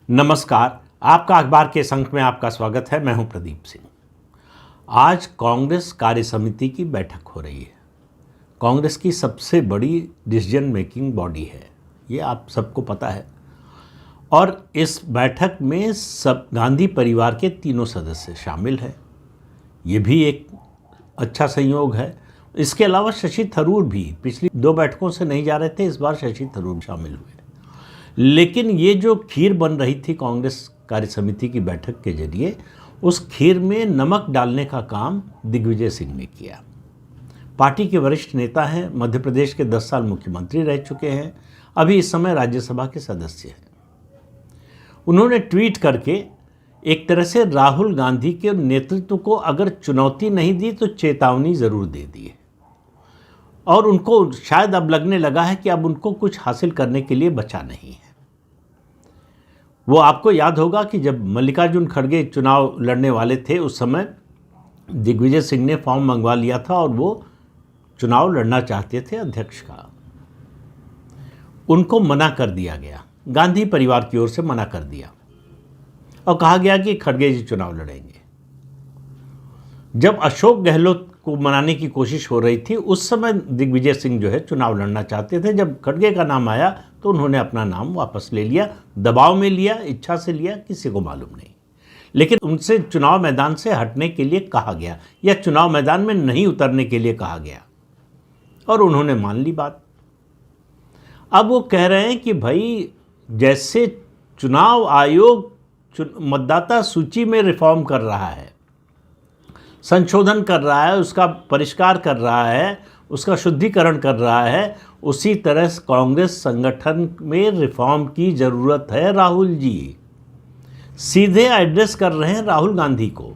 नमस्कार, आपका अखबार के इस अंक में आपका स्वागत है। मैं हूं प्रदीप सिंह। आज कांग्रेस कार्य समिति की बैठक हो रही है। कांग्रेस की सबसे बड़ी डिसीजन मेकिंग बॉडी है, ये आप सबको पता है। और इस बैठक में सब गांधी परिवार के तीनों सदस्य शामिल हैं। ये भी एक अच्छा संयोग है। इसके अलावा शशि थरूर भी पिछली 2 बैठकों से नहीं जा रहे थे, इस बार शशि थरूर शामिल हुए। लेकिन ये जो खीर बन रही थी कांग्रेस कार्य समिति की बैठक के जरिए, उस खीर में नमक डालने का काम दिग्विजय सिंह ने किया। पार्टी के वरिष्ठ नेता हैं, मध्य प्रदेश के 10 साल मुख्यमंत्री रह चुके हैं, अभी इस समय राज्यसभा के सदस्य हैं। उन्होंने ट्वीट करके एक तरह से राहुल गांधी के नेतृत्व को अगर चुनौती नहीं दी तो चेतावनी ज़रूर दे दी है। और उनको शायद अब लगने लगा है कि अब उनको कुछ हासिल करने के लिए बचा नहीं है। वो आपको याद होगा कि जब मल्लिकार्जुन खड़गे चुनाव लड़ने वाले थे, उस समय दिग्विजय सिंह ने फॉर्म मंगवा लिया था और वो चुनाव लड़ना चाहते थे अध्यक्ष का। उनको मना कर दिया गया, गांधी परिवार की ओर से मना कर दिया और कहा गया कि खड़गे जी चुनाव लड़ेंगे। जब अशोक गहलोत को मनाने की कोशिश हो रही थी, उस समय दिग्विजय सिंह जो है चुनाव लड़ना चाहते थे। जब खड़गे का नाम आया तो उन्होंने अपना नाम वापस ले लिया, दबाव में लिया, इच्छा से लिया, किसी को मालूम नहीं। लेकिन उनसे चुनाव मैदान से हटने के लिए कहा गया या चुनाव मैदान में नहीं उतरने के लिए कहा गया और उन्होंने मान ली बात। अब वो कह रहे हैं कि भाई जैसे चुनाव आयोग मतदाता सूची में रिफॉर्म कर रहा है, संशोधन कर रहा है, उसका परिष्कार कर रहा है, उसका शुद्धिकरण कर रहा है, उसी तरह कांग्रेस संगठन में रिफॉर्म की ज़रूरत है। राहुल जी सीधे एड्रेस कर रहे हैं राहुल गांधी को।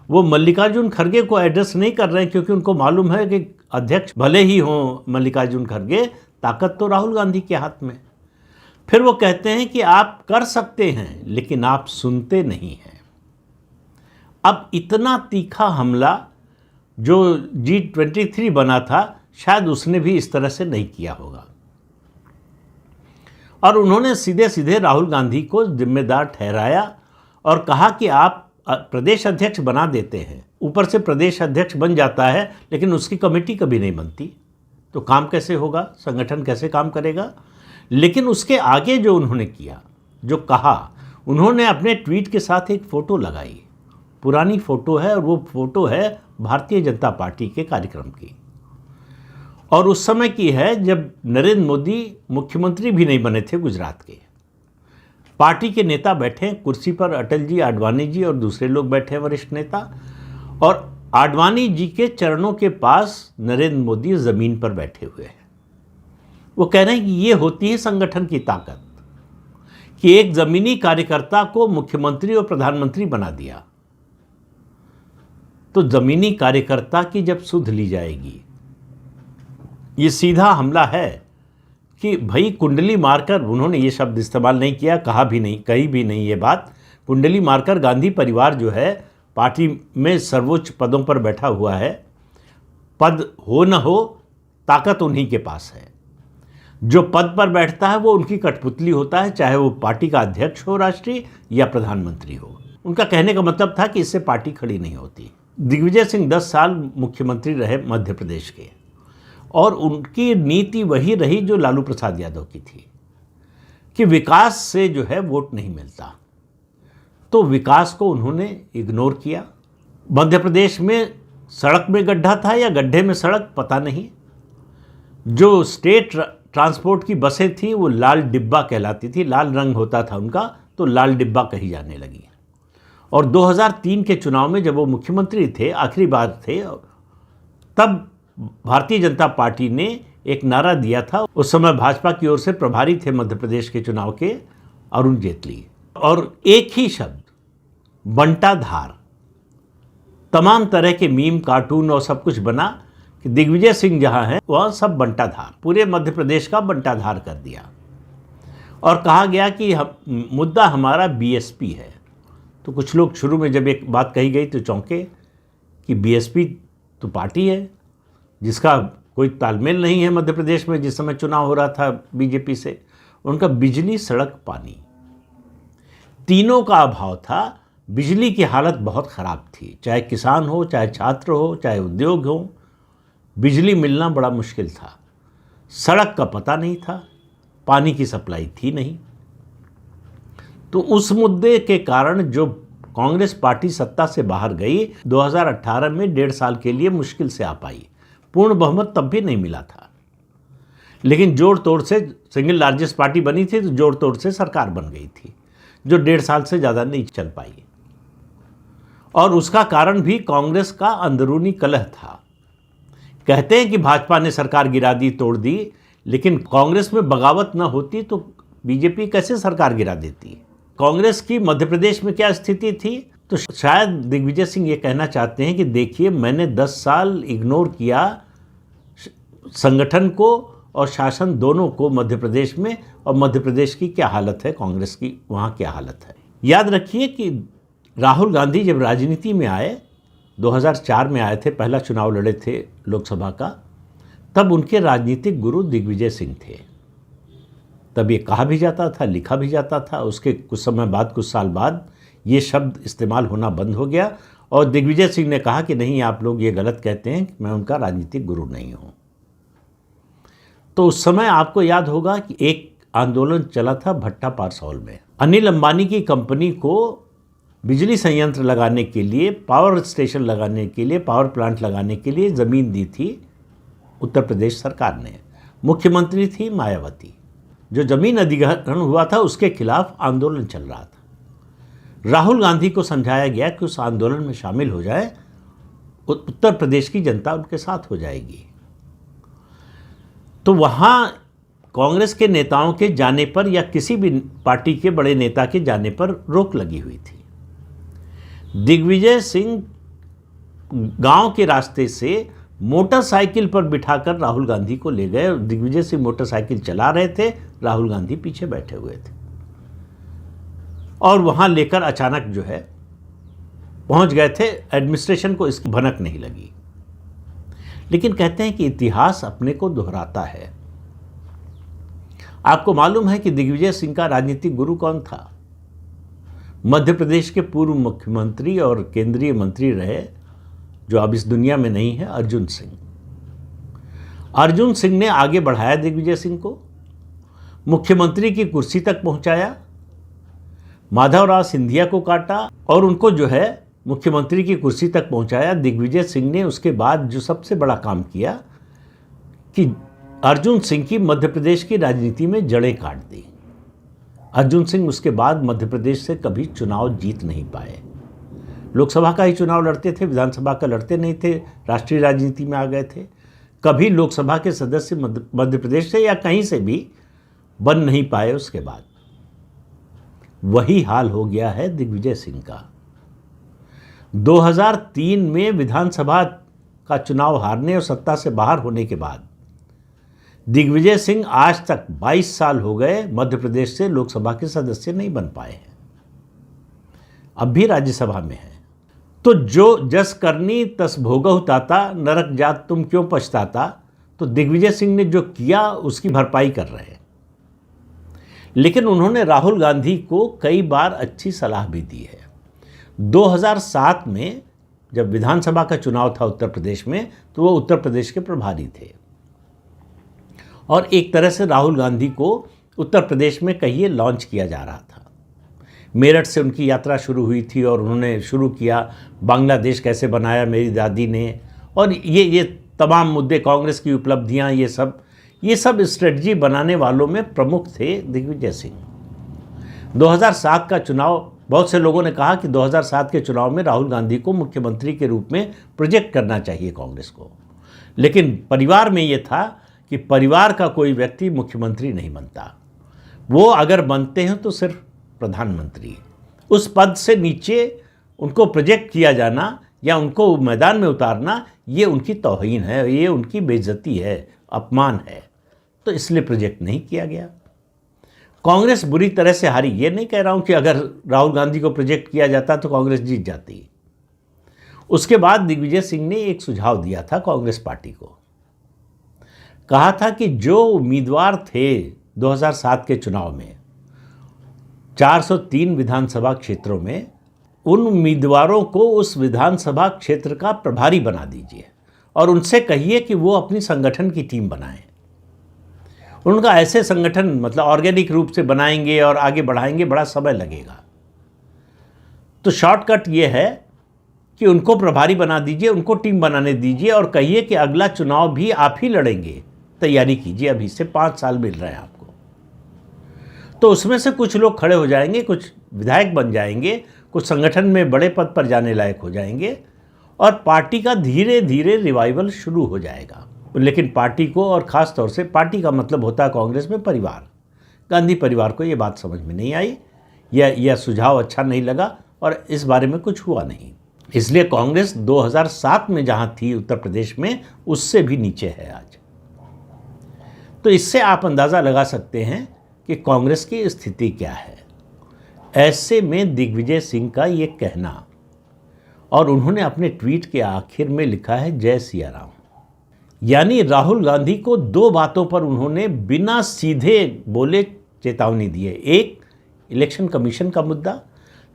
वो मल्लिकार्जुन खड़गे को एड्रेस नहीं कर रहे हैं, क्योंकि उनको मालूम है कि अध्यक्ष भले ही हों मल्लिकार्जुन खड़गे, ताकत तो राहुल गांधी के हाथ में। फिर वो कहते हैं कि आप कर सकते हैं, लेकिन आप सुनते नहीं हैं। अब इतना तीखा हमला जो G23 बना था, शायद उसने भी इस तरह से नहीं किया होगा। और उन्होंने सीधे सीधे राहुल गांधी को जिम्मेदार ठहराया और कहा कि आप प्रदेश अध्यक्ष बना देते हैं, ऊपर से प्रदेश अध्यक्ष बन जाता है, लेकिन उसकी कमेटी कभी नहीं बनती, तो काम कैसे होगा, संगठन कैसे काम करेगा। लेकिन उसके आगे जो उन्होंने किया, जो कहा, उन्होंने अपने ट्वीट के साथ एक फ़ोटो लगाई। पुरानी फ़ोटो है और वो फ़ोटो है भारतीय जनता पार्टी के कार्यक्रम की, और उस समय की है जब नरेंद्र मोदी मुख्यमंत्री भी नहीं बने थे गुजरात के। पार्टी के नेता बैठे कुर्सी पर, अटल जी, आडवाणी जी और दूसरे लोग बैठे वरिष्ठ नेता, और आडवाणी जी के चरणों के पास नरेंद्र मोदी ज़मीन पर बैठे हुए हैं। वो कह रहे हैं कि ये होती है संगठन की ताकत, कि एक ज़मीनी कार्यकर्ता को मुख्यमंत्री और प्रधानमंत्री बना दिया, तो ज़मीनी कार्यकर्ता की जब सुध ली जाएगी। ये सीधा हमला है कि भाई कुंडली मारकर, उन्होंने ये शब्द इस्तेमाल नहीं किया, कहा भी नहीं, कही भी नहीं ये बात, कुंडली मारकर गांधी परिवार जो है पार्टी में सर्वोच्च पदों पर बैठा हुआ है। पद हो न हो, ताकत उन्हीं के पास है। जो पद पर बैठता है वो उनकी कठपुतली होता है, चाहे वो पार्टी का अध्यक्ष हो राष्ट्रीय या प्रधानमंत्री हो। उनका कहने का मतलब था कि इससे पार्टी खड़ी नहीं होती। दिग्विजय सिंह 10 साल मुख्यमंत्री रहे मध्य प्रदेश के, और उनकी नीति वही रही जो लालू प्रसाद यादव की थी, कि विकास से जो है वोट नहीं मिलता। तो विकास को उन्होंने इग्नोर किया। मध्य प्रदेश में सड़क में गड्ढा था या गड्ढे में सड़क, पता नहीं। जो स्टेट ट्रांसपोर्ट की बसें थी वो लाल डिब्बा कहलाती थी, लाल रंग होता था उनका, तो लाल डिब्बा कही जाने लगी। और 2003 के चुनाव में जब वो मुख्यमंत्री थे, आखिरी बार थे, तब भारतीय जनता पार्टी ने एक नारा दिया था। उस समय भाजपा की ओर से प्रभारी थे मध्य प्रदेश के चुनाव के अरुण जेटली, और एक ही शब्द बंटाधार, तमाम तरह के मीम, कार्टून और सब कुछ बना कि दिग्विजय सिंह जहां हैं वह सब बंटाधार, पूरे मध्य प्रदेश का बंटाधार कर दिया। और कहा गया कि मुद्दा हमारा बीएसपी है। तो कुछ लोग शुरू में जब एक बात कही गई तो चौंके कि बीएसपी तो पार्टी है जिसका कोई तालमेल नहीं है मध्य प्रदेश में, जिस समय चुनाव हो रहा था बीजेपी से। उनका बिजली, सड़क, पानी, तीनों का अभाव था। बिजली की हालत बहुत ख़राब थी, चाहे किसान हो, चाहे छात्र हो, चाहे उद्योग हो, बिजली मिलना बड़ा मुश्किल था। सड़क का पता नहीं था, पानी की सप्लाई थी नहीं। तो उस मुद्दे के कारण जो कांग्रेस पार्टी सत्ता से बाहर गई, 2018 में 1.5 साल के लिए मुश्किल से आ पाई। पूर्ण बहुमत तब भी नहीं मिला था, लेकिन जोड़ तोड़ से सिंगल लार्जेस्ट पार्टी बनी थी, तो जोड़ तोड़ से सरकार बन गई थी, जो 1.5 साल से ज़्यादा नहीं चल पाई। और उसका कारण भी कांग्रेस का अंदरूनी कलह था। कहते हैं कि भाजपा ने सरकार गिरा दी, तोड़ दी, लेकिन कांग्रेस में बगावत न होती तो बीजेपी कैसे सरकार गिरा देती। कांग्रेस की मध्य प्रदेश में क्या स्थिति थी, तो शायद दिग्विजय सिंह ये कहना चाहते हैं कि देखिए, मैंने 10 साल इग्नोर किया संगठन को और शासन दोनों को मध्य प्रदेश में, और मध्य प्रदेश की क्या हालत है, कांग्रेस की वहाँ क्या हालत है। याद रखिए कि राहुल गांधी जब राजनीति में आए, 2004 में आए थे, पहला चुनाव लड़े थे लोकसभा का, तब उनके राजनीतिक गुरु दिग्विजय सिंह थे। तब ये कहा भी जाता था, लिखा भी जाता था। उसके कुछ समय बाद, कुछ साल बाद ये शब्द इस्तेमाल होना बंद हो गया और दिग्विजय सिंह ने कहा कि नहीं, आप लोग ये गलत कहते हैं, मैं उनका राजनीतिक गुरु नहीं हूँ। तो उस समय आपको याद होगा कि एक आंदोलन चला था भट्टा पारसौल में। अनिल अंबानी की कंपनी को बिजली संयंत्र लगाने के लिए, पावर स्टेशन लगाने के लिए, पावर प्लांट लगाने के लिए ज़मीन दी थी उत्तर प्रदेश सरकार ने। मुख्यमंत्री थी मायावती। जो ज़मीन अधिग्रहण हुआ था उसके खिलाफ आंदोलन चल रहा था। राहुल गांधी को समझाया गया कि उस आंदोलन में शामिल हो जाए, उत्तर प्रदेश की जनता उनके साथ हो जाएगी। तो वहाँ कांग्रेस के नेताओं के जाने पर या किसी भी पार्टी के बड़े नेता के जाने पर रोक लगी हुई थी। दिग्विजय सिंह गांव के रास्ते से मोटरसाइकिल पर बिठाकर राहुल गांधी को ले गए। दिग्विजय सिंह मोटरसाइकिल चला रहे थे, राहुल गांधी पीछे बैठे हुए थे, और वहां लेकर अचानक जो है पहुंच गए थे। एडमिनिस्ट्रेशन को इसकी भनक नहीं लगी। लेकिन कहते हैं कि इतिहास अपने को दोहराता है। आपको मालूम है कि दिग्विजय सिंह का राजनीतिक गुरु कौन था? मध्य प्रदेश के पूर्व मुख्यमंत्री और केंद्रीय मंत्री रहे, जो अब इस दुनिया में नहीं है, अर्जुन सिंह। अर्जुन सिंह ने आगे बढ़ाया दिग्विजय सिंह को, मुख्यमंत्री की कुर्सी तक पहुंचाया, माधवराव सिंधिया को काटा और उनको जो है मुख्यमंत्री की कुर्सी तक पहुंचाया। दिग्विजय सिंह ने उसके बाद जो सबसे बड़ा काम किया कि अर्जुन सिंह की मध्य प्रदेश की राजनीति में जड़ें काट दी। अर्जुन सिंह उसके बाद मध्य प्रदेश से कभी चुनाव जीत नहीं पाए। लोकसभा का ही चुनाव लड़ते थे, विधानसभा का लड़ते नहीं थे, राष्ट्रीय राजनीति में आ गए थे। कभी लोकसभा के सदस्य मध्य प्रदेश से या कहीं से भी बन नहीं पाए। उसके बाद वही हाल हो गया है दिग्विजय सिंह का। 2003 में विधानसभा का चुनाव हारने और सत्ता से बाहर होने के बाद दिग्विजय सिंह आज तक 22 साल हो गए मध्य प्रदेश से लोकसभा के सदस्य नहीं बन पाए हैं। अब भी राज्यसभा में हैं। तो जो जस करनी तस भोगहु ताता, नरक जात तुम क्यों पछताता। तो दिग्विजय सिंह ने जो किया उसकी भरपाई कर रहे हैं। लेकिन उन्होंने राहुल गांधी को कई बार अच्छी सलाह भी दी है। 2007 में जब विधानसभा का चुनाव था उत्तर प्रदेश में, तो वो उत्तर प्रदेश के प्रभारी थे और एक तरह से राहुल गांधी को उत्तर प्रदेश में कहिए लॉन्च किया जा रहा था। मेरठ से उनकी यात्रा शुरू हुई थी और उन्होंने शुरू किया बांग्लादेश कैसे बनाया मेरी दादी ने, और ये तमाम मुद्दे, कांग्रेस की उपलब्धियां, ये सब स्ट्रेटजी बनाने वालों में प्रमुख थे दिग्विजय सिंह। 2007 का चुनाव, बहुत से लोगों ने कहा कि 2007 के चुनाव में राहुल गांधी को मुख्यमंत्री के रूप में प्रोजेक्ट करना चाहिए कांग्रेस को। लेकिन परिवार में ये था कि परिवार का कोई व्यक्ति मुख्यमंत्री नहीं बनता, वो अगर बनते हैं तो सिर्फ प्रधानमंत्री। उस पद से नीचे उनको प्रोजेक्ट किया जाना या उनको मैदान में उतारना, ये उनकी तौहीन है, ये उनकी बेइज्जती है, अपमान है। तो इसलिए प्रोजेक्ट नहीं किया गया। कांग्रेस बुरी तरह से हारी। ये नहीं कह रहा हूं कि अगर राहुल गांधी को प्रोजेक्ट किया जाता तो कांग्रेस जीत जाती। उसके बाद दिग्विजय सिंह ने एक सुझाव दिया था कांग्रेस पार्टी को। कहा था कि जो उम्मीदवार थे 2007 के चुनाव में, 403 विधानसभा क्षेत्रों में उन उम्मीदवारों को उस विधानसभा क्षेत्र का प्रभारी बना दीजिए और उनसे कहिए कि वो अपनी संगठन की टीम बनाएं। उनका ऐसे संगठन मतलब ऑर्गेनिक रूप से बनाएंगे और आगे बढ़ाएंगे, बड़ा समय लगेगा। तो शॉर्टकट ये है कि उनको प्रभारी बना दीजिए, उनको टीम बनाने दीजिए और कहिए कि अगला चुनाव भी आप ही लड़ेंगे, तैयारी कीजिए, अभी से 5 साल मिल रहे हैं आपको। तो उसमें से कुछ लोग खड़े हो जाएंगे, कुछ विधायक बन जाएंगे, कुछ संगठन में बड़े पद पर जाने लायक हो जाएंगे और पार्टी का धीरे धीरे रिवाइवल शुरू हो जाएगा। लेकिन पार्टी को, और ख़ास तौर से पार्टी का मतलब होता है कांग्रेस में परिवार, गांधी परिवार को ये बात समझ में नहीं आई, यह सुझाव अच्छा नहीं लगा और इस बारे में कुछ हुआ नहीं। इसलिए कांग्रेस 2007 में जहाँ थी उत्तर प्रदेश में, उससे भी नीचे है आज। तो इससे आप अंदाज़ा लगा सकते हैं कि कांग्रेस की स्थिति क्या है। ऐसे में दिग्विजय सिंह का ये कहना, और उन्होंने अपने ट्वीट के आखिर में लिखा है जय सिया राम, यानी राहुल गांधी को 2 बातों पर उन्होंने बिना सीधे बोले चेतावनी दी है। एक, इलेक्शन कमीशन का मुद्दा,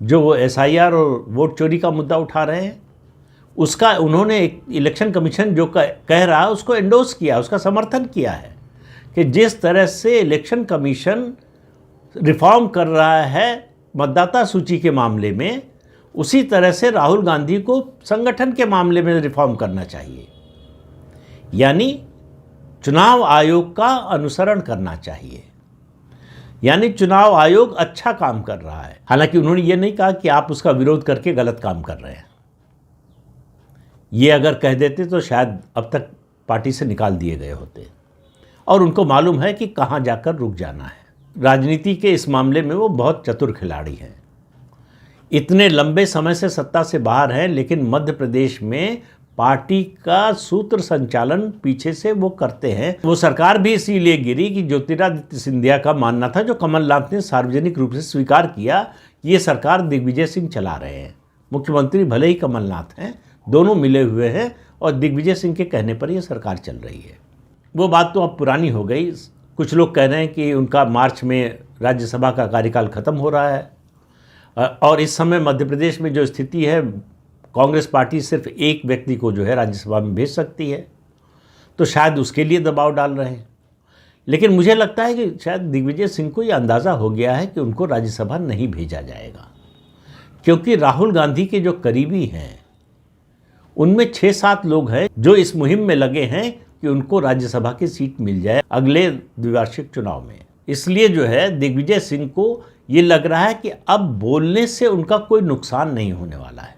जो वो SIR और वोट चोरी का मुद्दा उठा रहे हैं, उसका उन्होंने इलेक्शन कमीशन जो कह रहा है उसको एंडोर्स किया, उसका समर्थन किया है कि जिस तरह से इलेक्शन कमीशन रिफॉर्म कर रहा है मतदाता सूची के मामले में, उसी तरह से राहुल गांधी को संगठन के मामले में रिफॉर्म करना चाहिए, यानी चुनाव आयोग का अनुसरण करना चाहिए, यानी चुनाव आयोग अच्छा काम कर रहा है। हालांकि उन्होंने ये नहीं कहा कि आप उसका विरोध करके गलत काम कर रहे हैं। ये अगर कह देते तो शायद अब तक पार्टी से निकाल दिए गए होते, और उनको मालूम है कि कहाँ जाकर रुक जाना है। राजनीति के इस मामले में वो बहुत चतुर खिलाड़ी हैं। इतने लंबे समय से सत्ता से बाहर हैं, लेकिन मध्य प्रदेश में पार्टी का सूत्र संचालन पीछे से वो करते हैं। वो सरकार भी इसीलिए गिरी कि ज्योतिरादित्य सिंधिया का मानना था, जो कमलनाथ ने सार्वजनिक रूप से स्वीकार किया, कि ये सरकार दिग्विजय सिंह चला रहे हैं। मुख्यमंत्री भले ही कमलनाथ हैं, दोनों मिले हुए हैं और दिग्विजय सिंह के कहने पर ये सरकार चल रही है। वो बात तो अब पुरानी हो गई। कुछ लोग कह रहे हैं कि उनका मार्च में राज्यसभा का कार्यकाल खत्म हो रहा है और इस समय मध्य प्रदेश में जो स्थिति है, कांग्रेस पार्टी सिर्फ एक व्यक्ति को जो है राज्यसभा में भेज सकती है, तो शायद उसके लिए दबाव डाल रहे हैं। लेकिन मुझे लगता है कि शायद दिग्विजय सिंह को ये अंदाज़ा हो गया है कि उनको राज्यसभा नहीं भेजा जाएगा, क्योंकि राहुल गांधी के जो करीबी हैं उनमें 6-7 लोग हैं जो इस मुहिम में लगे हैं कि उनको राज्यसभा की सीट मिल जाए अगले द्विवार्षिक चुनाव में। इसलिए जो है दिग्विजय सिंह को ये लग रहा है कि अब बोलने से उनका कोई नुकसान नहीं होने वाला है,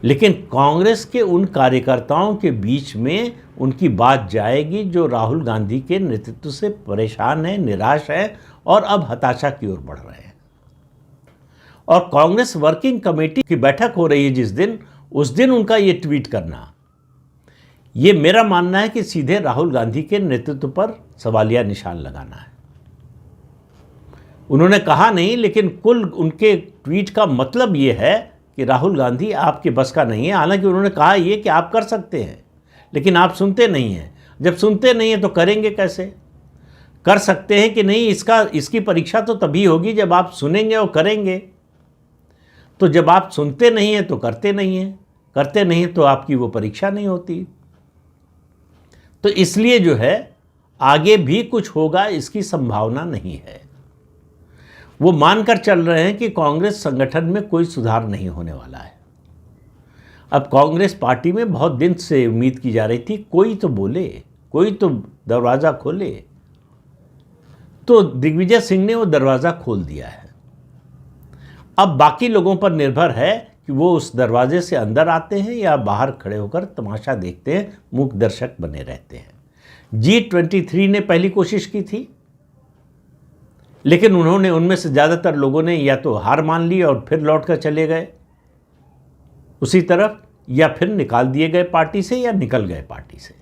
लेकिन कांग्रेस के उन कार्यकर्ताओं के बीच में उनकी बात जाएगी जो राहुल गांधी के नेतृत्व से परेशान हैं, निराश हैं और अब हताशा की ओर बढ़ रहे हैं। और कांग्रेस वर्किंग कमेटी की बैठक हो रही है जिस दिन, उस दिन उनका ये ट्वीट करना, ये मेरा मानना है कि सीधे राहुल गांधी के नेतृत्व पर सवालिया निशान लगाना है। उन्होंने कहा नहीं, लेकिन कुल उनके ट्वीट का मतलब ये है कि राहुल गांधी आपके बस का नहीं है। हालांकि उन्होंने कहा ये कि आप कर सकते हैं, लेकिन आप सुनते नहीं हैं। जब सुनते नहीं हैं तो करेंगे कैसे? कर सकते हैं कि नहीं, इसकी परीक्षा तो तभी होगी जब आप सुनेंगे और करेंगे। तो जब आप सुनते नहीं हैं तो करते नहीं हैं, करते नहीं तो आपकी वो परीक्षा नहीं होती। तो इसलिए जो है आगे भी कुछ होगा इसकी संभावना नहीं है। वो मानकर चल रहे हैं कि कांग्रेस संगठन में कोई सुधार नहीं होने वाला है। अब कांग्रेस पार्टी में बहुत दिन से उम्मीद की जा रही थी कोई तो बोले, कोई तो दरवाज़ा खोले, तो दिग्विजय सिंह ने वो दरवाज़ा खोल दिया है। अब बाकी लोगों पर निर्भर है कि वो उस दरवाजे से अंदर आते हैं या बाहर खड़े होकर तमाशा देखते हैं, मूक दर्शक बने रहते हैं। G23 ने पहली कोशिश की थी, लेकिन उनमें से ज़्यादातर लोगों ने या तो हार मान ली और फिर लौट कर चले गए उसी तरफ, या फिर निकाल दिए गए पार्टी से या निकल गए पार्टी से।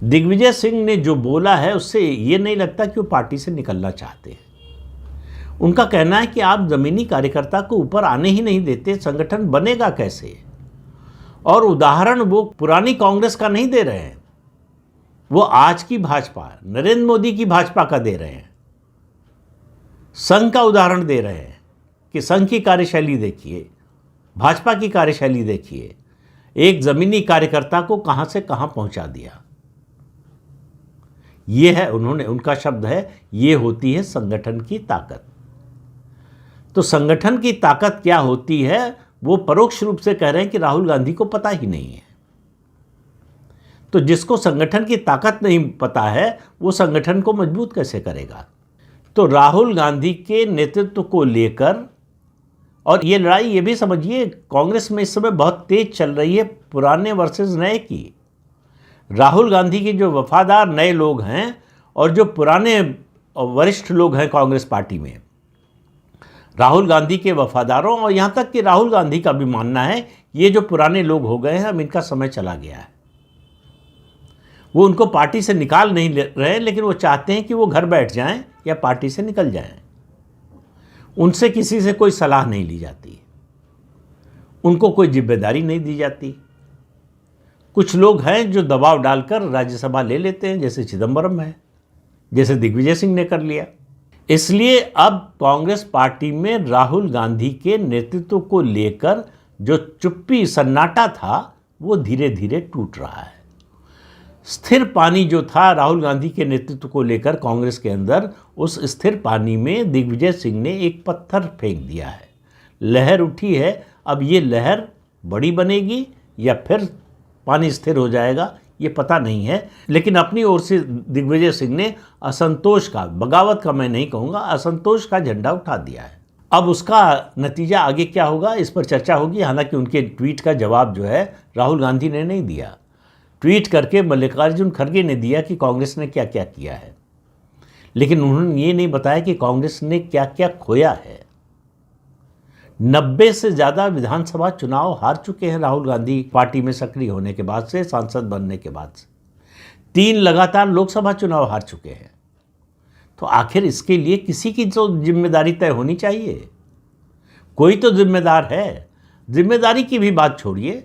दिग्विजय सिंह ने जो बोला है उससे ये नहीं लगता कि वो पार्टी से निकलना चाहते हैं। उनका कहना है कि आप ज़मीनी कार्यकर्ता को ऊपर आने ही नहीं देते, संगठन बनेगा कैसे? और उदाहरण वो पुरानी कांग्रेस का नहीं दे रहे हैं, वो आज की भाजपा, नरेंद्र मोदी की भाजपा का दे रहे हैं। संघ का उदाहरण दे रहे हैं कि संघ की कार्यशैली देखिए, भाजपा की कार्यशैली देखिए, एक जमीनी कार्यकर्ता को कहां से कहां पहुंचा दिया। ये है, उनका शब्द है, ये होती है संगठन की ताकत। तो संगठन की ताकत क्या होती है वो परोक्ष रूप से कह रहे हैं कि राहुल गांधी को पता ही नहीं है। तो जिसको संगठन की ताकत नहीं पता है वो संगठन को मजबूत कैसे करेगा। तो राहुल गांधी के नेतृत्व को लेकर, और ये लड़ाई ये भी समझिए कांग्रेस में इस समय बहुत तेज चल रही है पुराने वर्सेस नए की। राहुल गांधी के जो वफादार नए लोग हैं और जो पुराने वरिष्ठ लोग हैं कांग्रेस पार्टी में, राहुल गांधी के वफादारों और यहाँ तक कि राहुल गांधी का भी मानना है ये जो पुराने लोग हो गए हैं अब इनका समय चला गया है। वो उनको पार्टी से निकाल नहीं रहे, लेकिन वो चाहते हैं कि वो घर बैठ जाएं या पार्टी से निकल जाएं। उनसे किसी से कोई सलाह नहीं ली जाती, उनको कोई जिम्मेदारी नहीं दी जाती। कुछ लोग हैं जो दबाव डालकर राज्यसभा ले लेते हैं, जैसे चिदम्बरम है, जैसे दिग्विजय सिंह ने कर लिया। इसलिए अब कांग्रेस पार्टी में राहुल गांधी के नेतृत्व को लेकर जो चुप्पी सन्नाटा था वो धीरे धीरे टूट रहा है। स्थिर पानी जो था राहुल गांधी के नेतृत्व को लेकर कांग्रेस के अंदर, उस स्थिर पानी में दिग्विजय सिंह ने एक पत्थर फेंक दिया है। लहर उठी है, अब ये लहर बड़ी बनेगी या फिर पानी स्थिर हो जाएगा ये पता नहीं है। लेकिन अपनी ओर से दिग्विजय सिंह ने असंतोष का, बगावत का मैं नहीं कहूँगा, असंतोष का झंडा उठा दिया है। अब उसका नतीजा आगे क्या होगा इस पर चर्चा होगी। हालांकि उनके ट्वीट का जवाब जो है राहुल गांधी ने नहीं दिया, ट्वीट करके मल्लिकार्जुन खड़गे ने दिया कि कांग्रेस ने क्या क्या किया है, लेकिन उन्होंने ये नहीं बताया कि कांग्रेस ने क्या क्या खोया है। 90 से ज़्यादा विधानसभा चुनाव हार चुके हैं राहुल गांधी पार्टी में सक्रिय होने के बाद से, सांसद बनने के बाद से 3 लगातार लोकसभा चुनाव हार चुके हैं। तो आखिर इसके लिए किसी की तो जिम्मेदारी तय होनी चाहिए, कोई तो जिम्मेदार है। जिम्मेदारी की भी बात छोड़िए,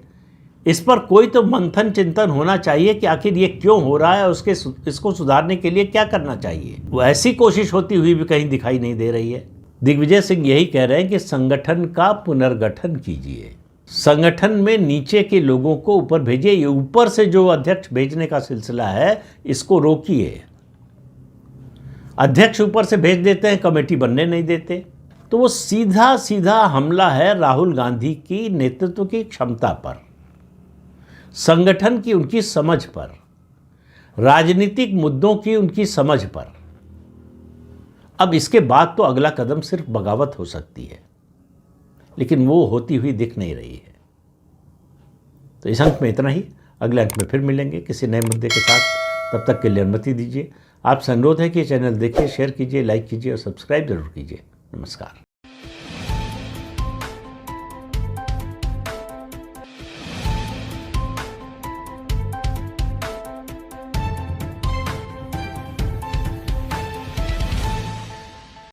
इस पर कोई तो मंथन चिंतन होना चाहिए कि आखिर ये क्यों हो रहा है, इसको सुधारने के लिए क्या करना चाहिए। वो ऐसी कोशिश होती हुई भी कहीं दिखाई नहीं दे रही है। दिग्विजय सिंह यही कह रहे हैं कि संगठन का पुनर्गठन कीजिए, संगठन में नीचे के लोगों को ऊपर भेजिए। ये ऊपर से जो अध्यक्ष भेजने का सिलसिला है इसको रोकिए। अध्यक्ष ऊपर से भेज देते हैं, कमेटी बनने नहीं देते। तो वो सीधा सीधा हमला है राहुल गांधी की नेतृत्व की क्षमता पर, संगठन की उनकी समझ पर, राजनीतिक मुद्दों की उनकी समझ पर। अब इसके बाद तो अगला कदम सिर्फ बगावत हो सकती है, लेकिन वो होती हुई दिख नहीं रही है। तो इस अंक में इतना ही, अगले अंक में फिर मिलेंगे किसी नए मुद्दे के साथ। तब तक के लिए अनुमति दीजिए। आपसे अनुरोध है कि चैनल देखिए, शेयर कीजिए, लाइक कीजिए और सब्सक्राइब जरूर कीजिए। नमस्कार।